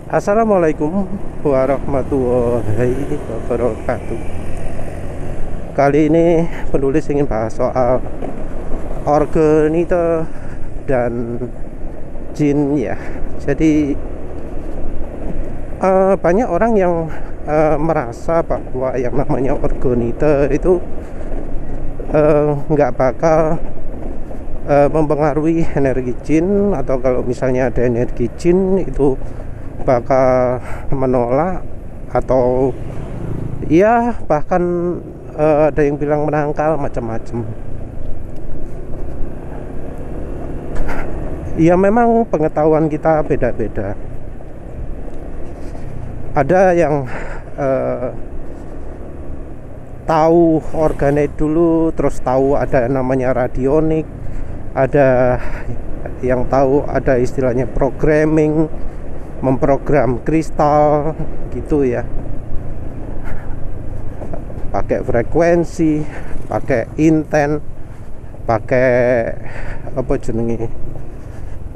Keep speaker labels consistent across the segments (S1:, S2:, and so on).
S1: Assalamualaikum warahmatullahi wabarakatuh. Kali ini penulis ingin bahas soal organite dan jin ya. Jadi banyak orang yang merasa bahwa yang namanya organite itu nggak bakal mempengaruhi energi jin, atau kalau misalnya ada energi jin itu bakal menolak, atau ya bahkan ada yang bilang menangkal, macam-macam. Ya memang pengetahuan kita beda-beda. Ada yang tahu organet dulu, terus tahu ada namanya radionik, ada yang tahu ada istilahnya programming, memprogram kristal gitu ya, pakai frekuensi, pakai inten, pakai apa jenenge,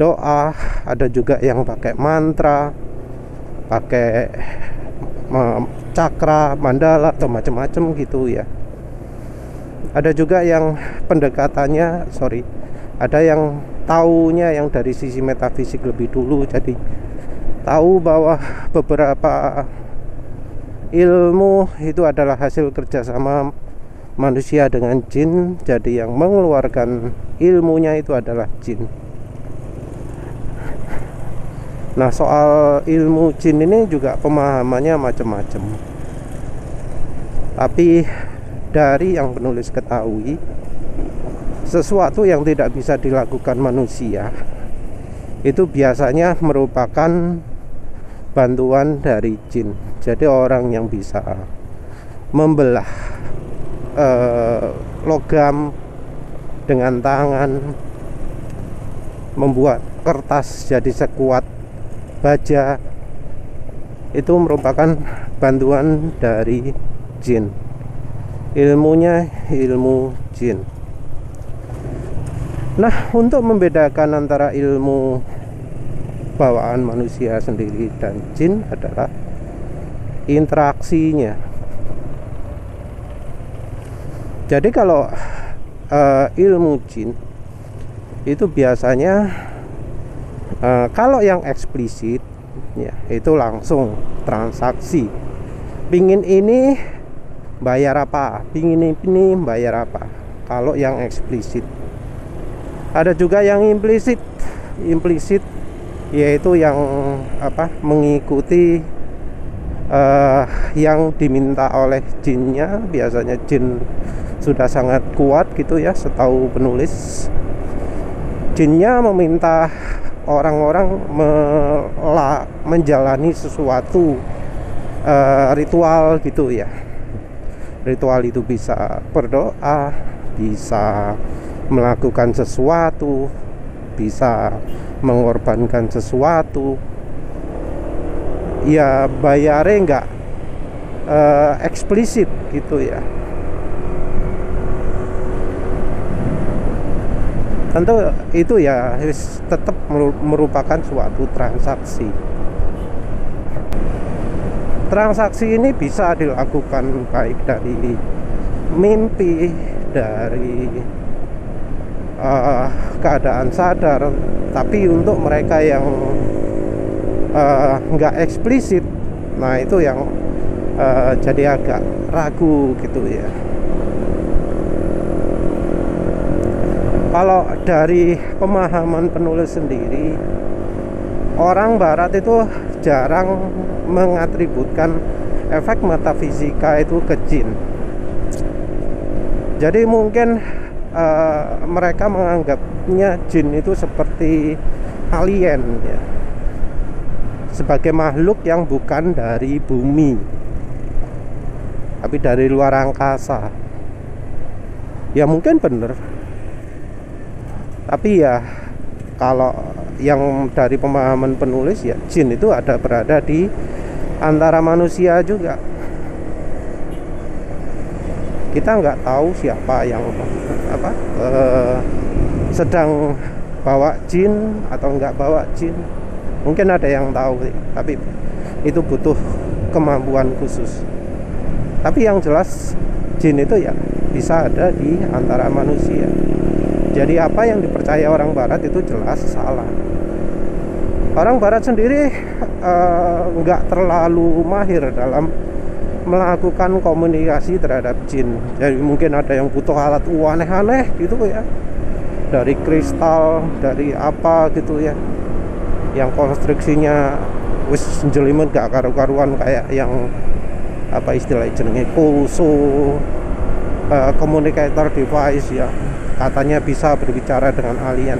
S1: doa. Ada juga yang pakai mantra, pakai cakra, mandala atau macam-macam gitu ya. Ada juga yang pendekatannya ada yang taunya yang dari sisi metafisik lebih dulu, jadi tahu bahwa beberapa ilmu itu adalah hasil kerjasama manusia dengan jin, jadi yang mengeluarkan ilmunya itu adalah jin. Nah, soal ilmu jin ini juga pemahamannya macam-macam. Tapi dari yang penulis ketahui, sesuatu yang tidak bisa dilakukan manusia itu biasanya merupakan bantuan dari jin. Jadi orang yang bisa membelah logam dengan tangan, membuat kertas jadi sekuat baja, itu merupakan bantuan dari jin. Ilmunya ilmu jin. Nah, untuk membedakan antara ilmu bawaan manusia sendiri dan jin adalah interaksinya. Jadi kalau ilmu jin itu biasanya kalau yang eksplisit ya itu langsung transaksi, pingin ini bayar apa, pingin ini bayar apa, kalau yang eksplisit. Ada juga yang implisit yaitu yang mengikuti yang diminta oleh jinnya. Biasanya jin sudah sangat kuat gitu ya, setahu penulis. Jinnya meminta orang-orang menjalani sesuatu ritual gitu ya. Ritual itu bisa berdoa, bisa melakukan sesuatu, bisa mengorbankan sesuatu. Ya bayarnya nggak eksplisit gitu ya. Tentu itu ya tetap merupakan suatu transaksi. Transaksi ini bisa dilakukan baik dari mimpi, dari keadaan sadar. Tapi untuk mereka yang nggak eksplisit, nah itu yang jadi agak ragu gitu ya. Kalau dari pemahaman penulis sendiri, orang barat itu jarang mengatributkan efek metafisika itu ke jin. Jadi mungkin mereka menganggapnya jin itu seperti alien ya, sebagai makhluk yang bukan dari bumi tapi dari luar angkasa. Ya mungkin benar, tapi ya kalau yang dari pemahaman penulis ya jin itu berada di antara manusia juga. Kita nggak tahu siapa yang sedang bawa jin atau nggak bawa jin. Mungkin ada yang tahu sih, tapi itu butuh kemampuan khusus. Tapi yang jelas jin itu ya bisa ada di antara manusia. Jadi apa yang dipercaya orang barat itu jelas salah. Orang barat sendiri nggak terlalu mahir dalam melakukan komunikasi terhadap jin. Jadi mungkin ada yang butuh alat aneh-aneh gitu ya, dari kristal, dari apa gitu ya, yang konstruksinya wis jelimet gak karu-karuan, kayak yang apa istilahnya jenenge Koso, communicator device ya, katanya bisa berbicara dengan alien.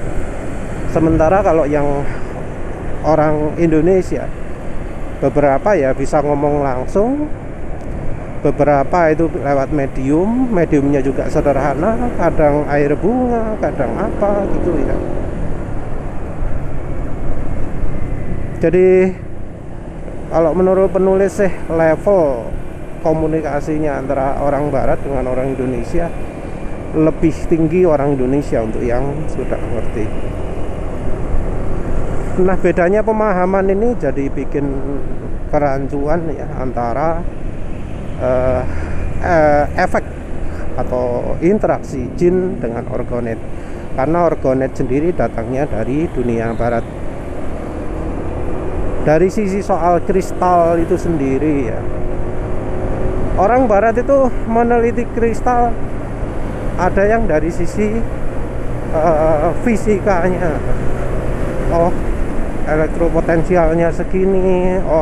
S1: Sementara kalau yang orang Indonesia beberapa ya bisa ngomong langsung, beberapa itu lewat mediumnya juga sederhana, kadang air bunga, kadang apa gitu ya. Jadi kalau menurut penulis sih level komunikasinya antara orang barat dengan orang Indonesia lebih tinggi orang Indonesia untuk yang sudah ngerti. Nah, bedanya pemahaman ini jadi bikin kerancuan ya antara efek atau interaksi jin dengan orgonet, karena orgonet sendiri datangnya dari dunia barat. Dari sisi soal kristal itu sendiri ya, orang barat itu meneliti kristal ada yang dari sisi fisikanya, oh elektropotensialnya segini, oh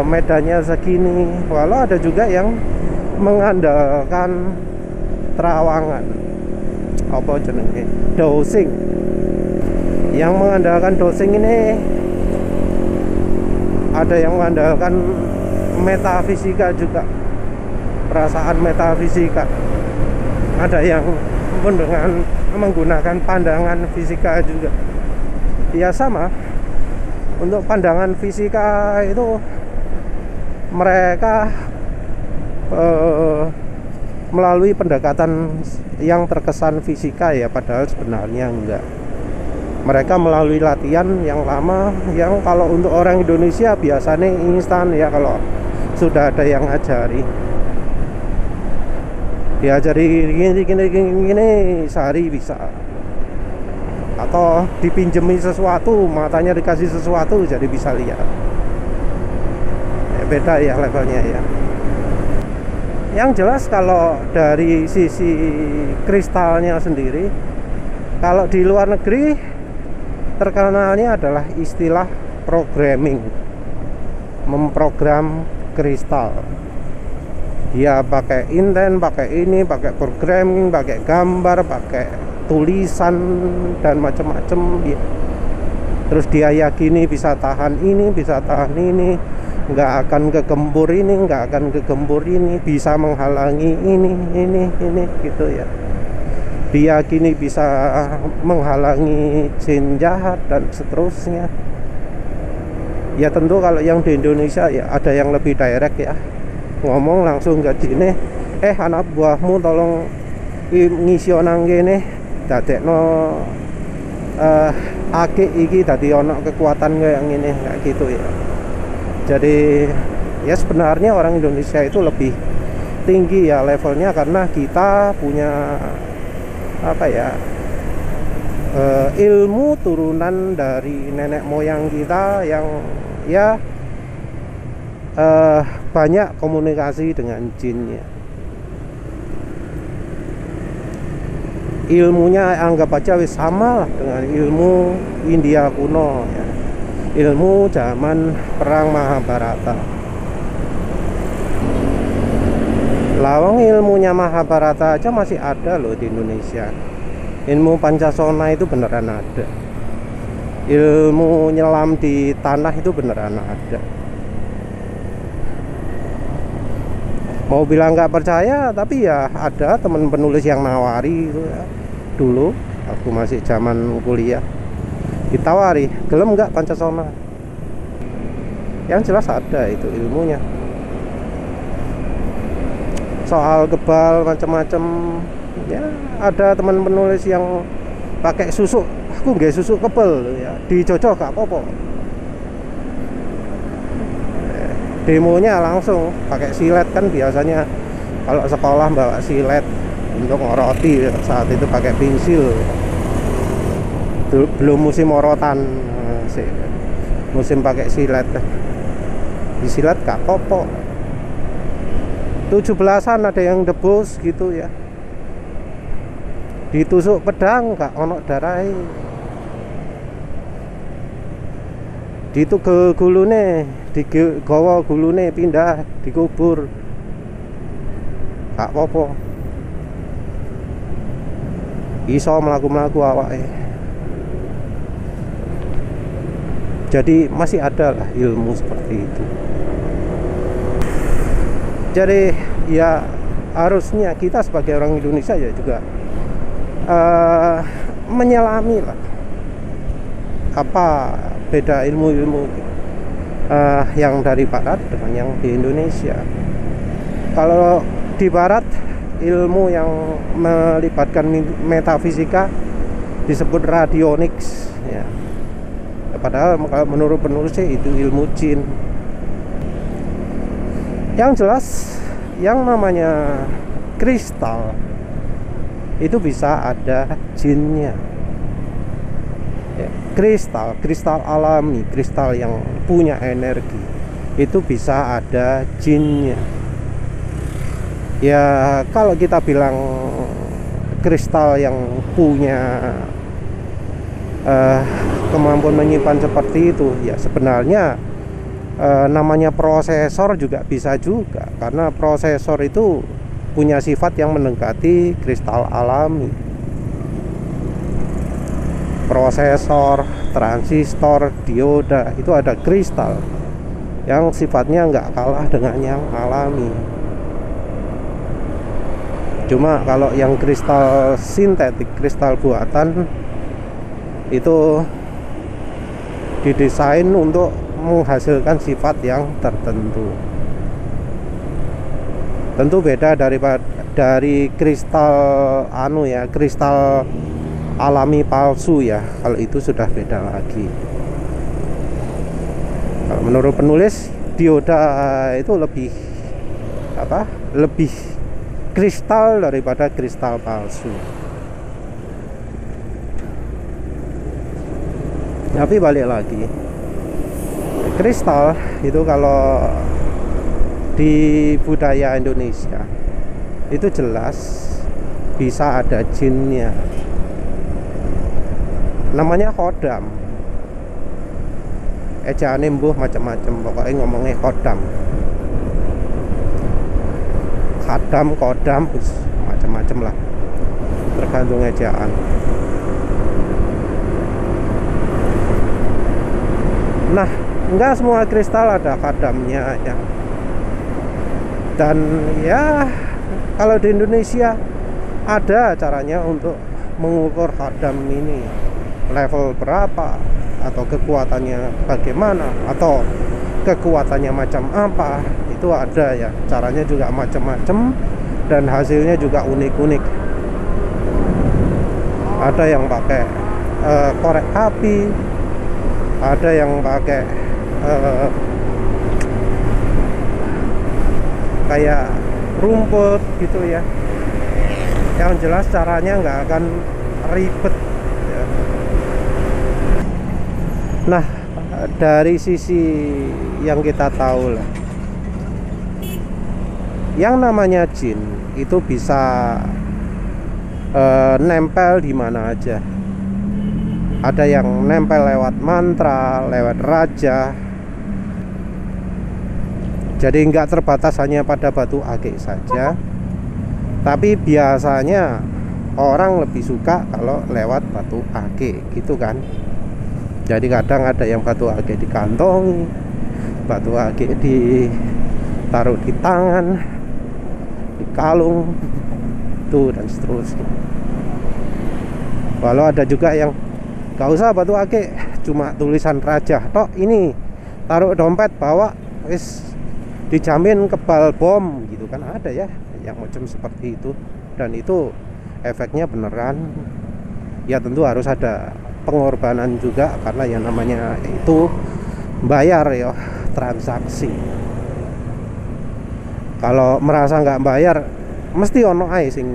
S1: medannya segini. Walau ada juga yang mengandalkan terawangan, apa jenenge, dosing. Yang mengandalkan dosing ini ada yang mengandalkan metafisika juga, perasaan metafisika. Ada yang menggunakan pandangan fisika juga. Ya sama. Untuk pandangan fisika itu mereka melalui pendekatan yang terkesan fisika ya, padahal sebenarnya enggak. Mereka melalui latihan yang lama, yang kalau untuk orang Indonesia biasanya instan ya, kalau sudah ada yang ngajari. Diajari gini sehari bisa. Atau dipinjemi sesuatu, matanya dikasih sesuatu jadi bisa lihat ya, beda ya levelnya ya. Yang jelas kalau dari sisi kristalnya sendiri, kalau di luar negeri terkenalnya adalah istilah programming, memprogram kristal. Dia pakai intent, pakai ini, pakai programming, pakai gambar, pakai tulisan dan macam-macam ya. Terus dia yakini bisa tahan ini, bisa tahan ini, nggak akan kegembur ini, nggak akan kegembur ini, bisa menghalangi ini gitu ya. Diyakini bisa menghalangi jin jahat dan seterusnya. Ya tentu kalau yang di Indonesia ya ada yang lebih direct ya, ngomong langsung ke jinnya, anak buahmu tolong ngisi nang kene, dadekno akik iki dadi ono kekuatan kayak ngene, kayak gitu ya. Jadi ya sebenarnya orang Indonesia itu lebih tinggi ya levelnya, karena kita punya apa ya, ilmu turunan dari nenek moyang kita yang ya banyak komunikasi dengan jinnya. Ilmunya anggap aja wis sama lah dengan ilmu India kuno ya, ilmu zaman perang Mahabharata. Lawang ilmunya Mahabharata aja masih ada loh di Indonesia. Ilmu Pancasona itu beneran ada. Ilmu nyelam di tanah itu beneran ada. Mau bilang nggak percaya, tapi ya ada teman penulis yang nawari itu ya. Dulu aku masih zaman kuliah, ditawari, gelem nggak Pancasona? Yang jelas ada itu ilmunya. Soal kebal macam-macam ya, ada teman penulis yang pakai susuk aku nggak susu kebel ya, dijojok gak apa-apa. Demonya langsung pakai silet kan, biasanya kalau sekolah bawa silet untuk ngoroti, saat itu pakai pensil. Belum musim morotan, musim pakai silet. Disilet gak apa-apa. 17-an ada yang debus gitu ya, ditusuk pedang gak ono darai, ditu ke gulune, digawa gulune pindah dikubur gak apa-apa, iso melaku-melaku awake. Jadi masih ada lah ilmu seperti itu. Jadi ya harusnya kita sebagai orang Indonesia ya juga menyelami lah apa beda ilmu-ilmu yang dari Barat dengan yang di Indonesia. Kalau di Barat ilmu yang melibatkan metafisika disebut radionics ya. Padahal kalau menurut penulisnya itu ilmu jin. Yang jelas yang namanya kristal itu bisa ada jinnya ya. Kristal alami, kristal yang punya energi itu bisa ada jinnya ya. Kalau kita bilang kristal yang punya kemampuan menyimpan seperti itu ya, sebenarnya namanya prosesor juga bisa juga, karena prosesor itu punya sifat yang mendekati kristal alami. Prosesor, transistor, dioda itu ada kristal yang sifatnya nggak kalah dengan yang alami. Cuma kalau yang kristal sintetik, kristal buatan itu didesain untuk menghasilkan sifat yang tertentu. Tentu beda dari kristal kristal alami palsu ya. Kalau itu sudah beda lagi. Kalau menurut penulis, dioda itu lebih kristal daripada kristal palsu. Tapi balik lagi, kristal itu kalau di budaya Indonesia itu jelas bisa ada jinnya, namanya kodam. Ejaane mbuh macam-macam, pokoknya ngomongnya kodam, khadam, kodam, macam-macam lah, tergantung ejaan. Nah, enggak semua kristal ada kadamnya ya. Dan ya kalau di Indonesia ada caranya untuk mengukur kadam ini level berapa, atau kekuatannya bagaimana, atau kekuatannya macam apa. Itu ada ya, caranya juga macam-macam dan hasilnya juga unik-unik. Ada yang pakai korek api, ada yang pakai kayak rumput gitu ya. Yang jelas caranya nggak akan ribet ya. Nah, dari sisi yang kita tahu lah, yang namanya jin itu bisa nempel di mana aja. Ada yang nempel lewat mantra, lewat raja. Jadi nggak terbatas hanya pada batu akik saja, tapi biasanya orang lebih suka kalau lewat batu akik gitu kan. Jadi kadang ada yang batu akik dikantongi, batu akik ditaruh di tangan, di kalung tuh, dan seterusnya. Walau ada juga yang gak usah batu akik, cuma tulisan raja tok, ini taruh dompet bawa, wis dijamin kebal bom gitu kan. Ada ya yang macam seperti itu, dan itu efeknya beneran. Ya tentu harus ada pengorbanan juga, karena yang namanya itu bayar ya, transaksi. Kalau merasa nggak bayar, mesti ono ae sing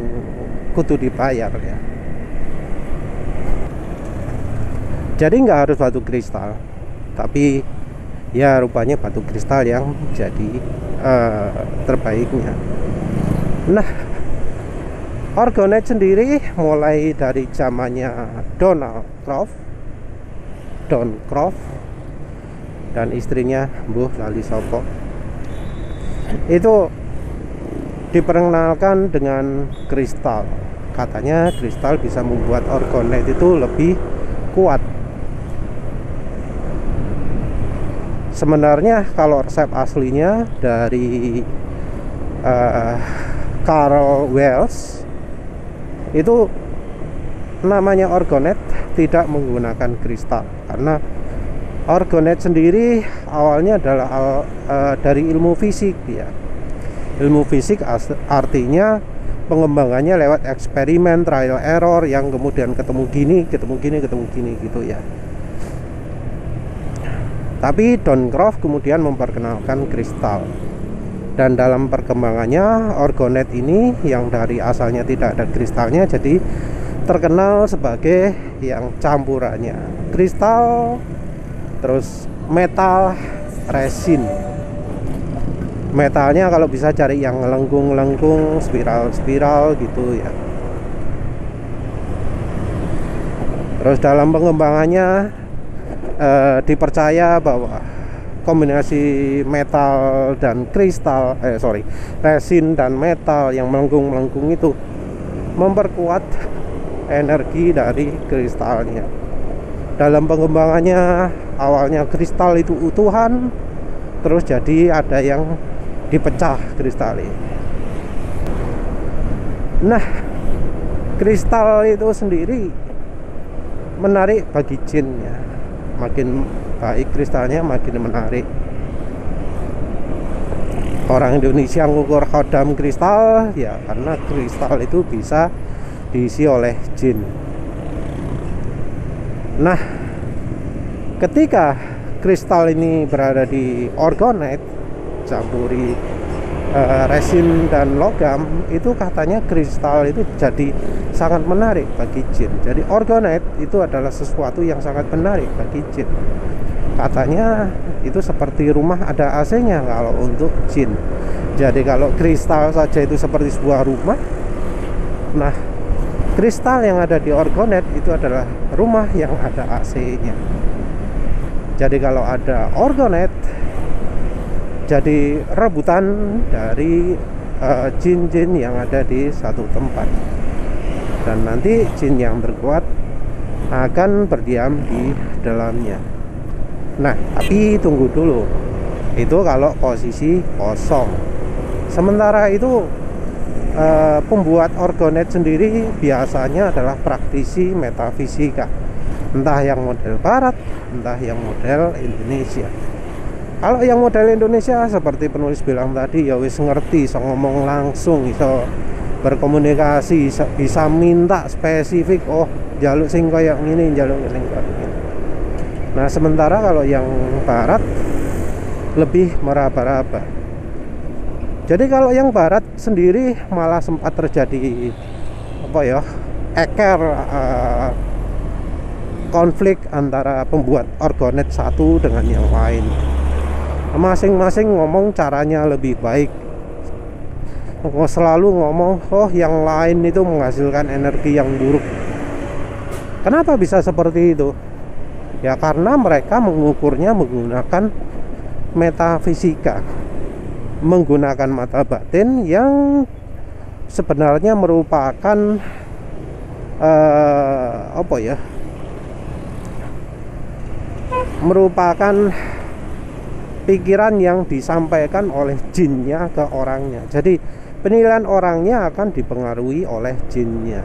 S1: kudu dibayar ya. Jadi nggak harus batu kristal, tapi ya rupanya batu kristal yang jadi terbaiknya. Nah, Orgonet sendiri mulai dari zamannya Don Croft dan istrinya Mbuh lali sopo, itu diperkenalkan dengan kristal. Katanya kristal bisa membuat Orgonet itu lebih kuat. Sebenarnya kalau resep aslinya dari Carl Wells, itu namanya Orgonet tidak menggunakan kristal, karena Orgonet sendiri awalnya adalah dari ilmu fisik ya. Ilmu fisik artinya pengembangannya lewat eksperimen, trial error, yang kemudian ketemu gini gitu ya. Tapi Don Croft kemudian memperkenalkan kristal, dan dalam perkembangannya Orgonet ini yang dari asalnya tidak ada kristalnya jadi terkenal sebagai yang campurannya kristal terus metal resin. Metalnya kalau bisa cari yang ngelengkung spiral gitu ya. Terus dalam pengembangannya dipercaya bahwa kombinasi metal dan kristal, resin dan metal yang melengkung itu memperkuat energi dari kristalnya. Dalam pengembangannya awalnya kristal itu utuhan, terus jadi ada yang dipecah kristalnya. Nah, kristal itu sendiri menarik bagi jin ya. Makin baik kristalnya makin menarik. Orang Indonesia ngukur khodam kristal ya karena kristal itu bisa diisi oleh jin. Nah, ketika kristal ini berada di Orgonet campuri resin dan logam, itu katanya kristal itu jadi sangat menarik bagi jin. Jadi Orgonet itu adalah sesuatu yang sangat menarik bagi jin. Katanya itu seperti rumah ada AC-nya kalau untuk jin. Jadi kalau kristal saja itu seperti sebuah rumah, nah kristal yang ada di Orgonet itu adalah rumah yang ada AC-nya. Jadi kalau ada Orgonet, jadi rebutan dari jin-jin yang ada di satu tempat, dan nanti jin yang terkuat akan berdiam di dalamnya. Nah, tapi tunggu dulu, itu kalau posisi kosong. Sementara itu pembuat Orgonet sendiri biasanya adalah praktisi metafisika, entah yang model barat, entah yang model Indonesia. Kalau yang model Indonesia seperti penulis bilang tadi, ya wis ngerti, so ngomong langsung, so berkomunikasi, bisa minta spesifik, oh jaluk sing kayak gini, jaluk sing kayak gini. Nah, sementara kalau yang barat lebih meraba-raba. Jadi kalau yang barat sendiri malah sempat terjadi konflik antara pembuat Orgonet satu dengan yang lain. Masing-masing ngomong caranya lebih baik, selalu ngomong oh yang lain itu menghasilkan energi yang buruk. Kenapa bisa seperti itu? Ya karena mereka mengukurnya menggunakan metafisika, menggunakan mata batin yang sebenarnya merupakan merupakan pikiran yang disampaikan oleh jinnya ke orangnya. Jadi penilaian orangnya akan dipengaruhi oleh jinnya.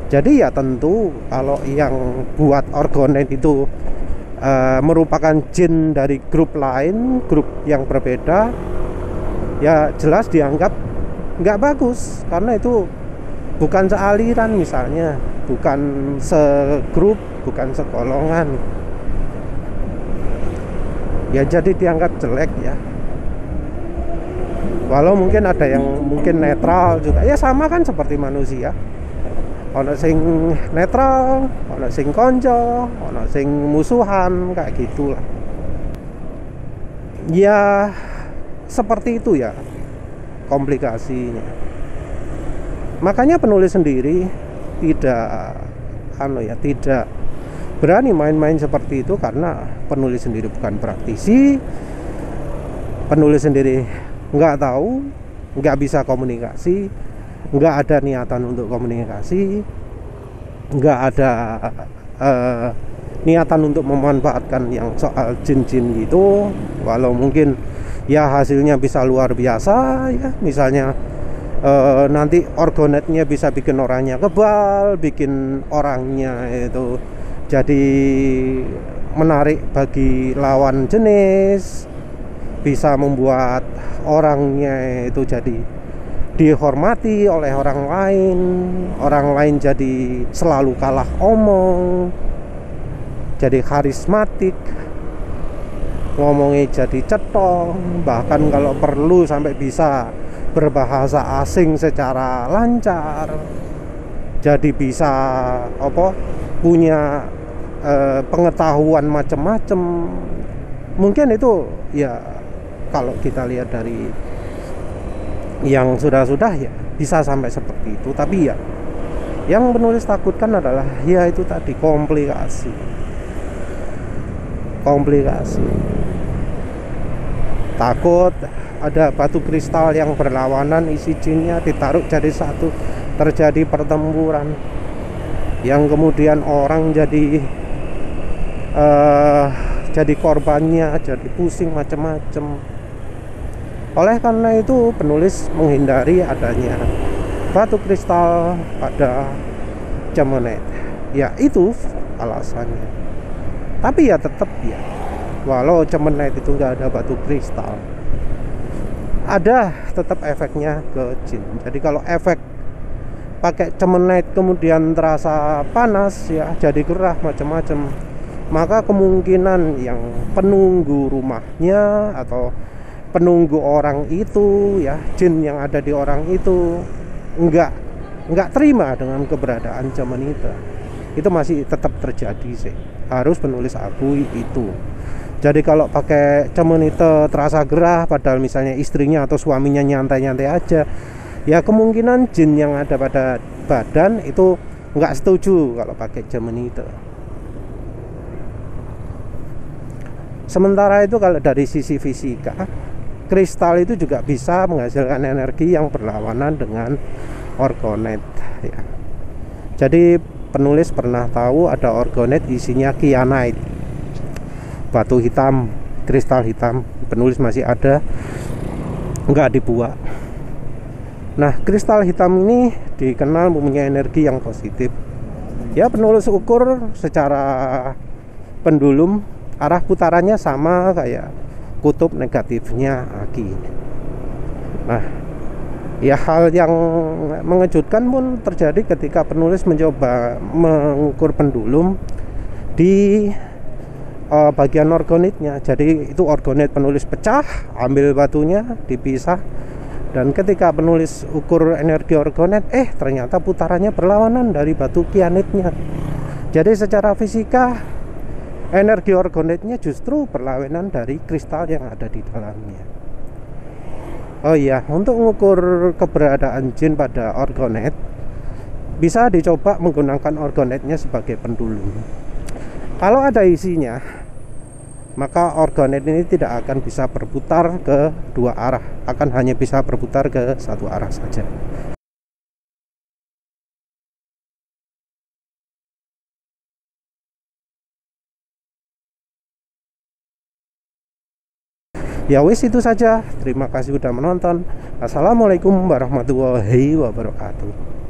S1: Jadi ya tentu kalau yang buat Orgonet itu merupakan jin dari grup lain, grup yang berbeda, ya jelas dianggap nggak bagus, karena itu bukan sealiran misalnya, bukan segrup, bukan segolongan. Ya jadi dianggap jelek ya. Walau mungkin ada yang mungkin netral juga. Ya sama kan seperti manusia. Ono sing netral, ono sing konco, ono sing musuhan, kayak gitulah. Ya seperti itu ya komplikasinya. Makanya penulis sendiri tidak tidak berani main-main seperti itu, karena penulis sendiri bukan praktisi. Penulis sendiri nggak tahu, nggak bisa komunikasi, nggak ada niatan untuk komunikasi, nggak ada niatan untuk memanfaatkan yang soal jin-jin gitu. Walau mungkin ya hasilnya bisa luar biasa ya, misalnya nanti orgonetnya bisa bikin orangnya kebal, bikin orangnya itu jadi menarik bagi lawan jenis, bisa membuat orangnya itu jadi dihormati oleh orang lain jadi selalu kalah omong, jadi karismatik, ngomongnya jadi cetong, bahkan kalau perlu sampai bisa berbahasa asing secara lancar, jadi bisa punya pengetahuan macam-macam. Mungkin itu ya kalau kita lihat dari yang sudah ya bisa sampai seperti itu. Tapi ya yang penulis takutkan adalah ya itu tadi, komplikasi. Takut ada batu kristal yang berlawanan isi jinnya ditaruh jadi satu, terjadi pertempuran yang kemudian orang jadi korbannya, jadi pusing macam-macam. Oleh karena itu penulis menghindari adanya batu kristal pada Cemenet. Ya itu alasannya. Tapi ya tetap ya, walau Cemenet itu nggak ada batu kristal, ada tetap efeknya ke jin. Jadi kalau efek pakai Cemenet kemudian terasa panas ya, jadi gerah macam-macam, maka kemungkinan yang penunggu rumahnya atau penunggu orang itu ya, jin yang ada di orang itu nggak terima dengan keberadaan Cemenite. Itu masih tetap terjadi sih, harus penulis akui itu. Jadi kalau pakai Cemenite terasa gerah padahal misalnya istrinya atau suaminya nyantai-nyantai aja, ya kemungkinan jin yang ada pada badan itu nggak setuju kalau pakai Cemenite. Sementara itu kalau dari sisi fisika, kristal itu juga bisa menghasilkan energi yang berlawanan dengan orgonet ya. Jadi penulis pernah tahu ada orgonet isinya kyanite, batu hitam, kristal hitam. Penulis masih ada, nggak dibuat. Nah, kristal hitam ini dikenal mempunyai energi yang positif. Ya, penulis ukur secara pendulum, arah putarannya sama kayak kutub negatifnya Aki. Nah, ya hal yang mengejutkan pun terjadi ketika penulis mencoba mengukur pendulum di bagian orgonetnya. Jadi itu orgonet penulis pecah, ambil batunya, dipisah. Dan ketika penulis ukur energi orgonet, ternyata putarannya berlawanan dari batu kyanitnya. Jadi secara fisika energi orgonetnya justru berlawanan dari kristal yang ada di dalamnya. Oh iya, untuk mengukur keberadaan jin pada orgonet bisa dicoba menggunakan orgonetnya sebagai pendulum. Kalau ada isinya, maka orgonet ini tidak akan bisa berputar ke dua arah, akan hanya bisa berputar ke satu arah saja. Ya wis, itu saja. Terima kasih sudah menonton. Assalamualaikum warahmatullahi wabarakatuh.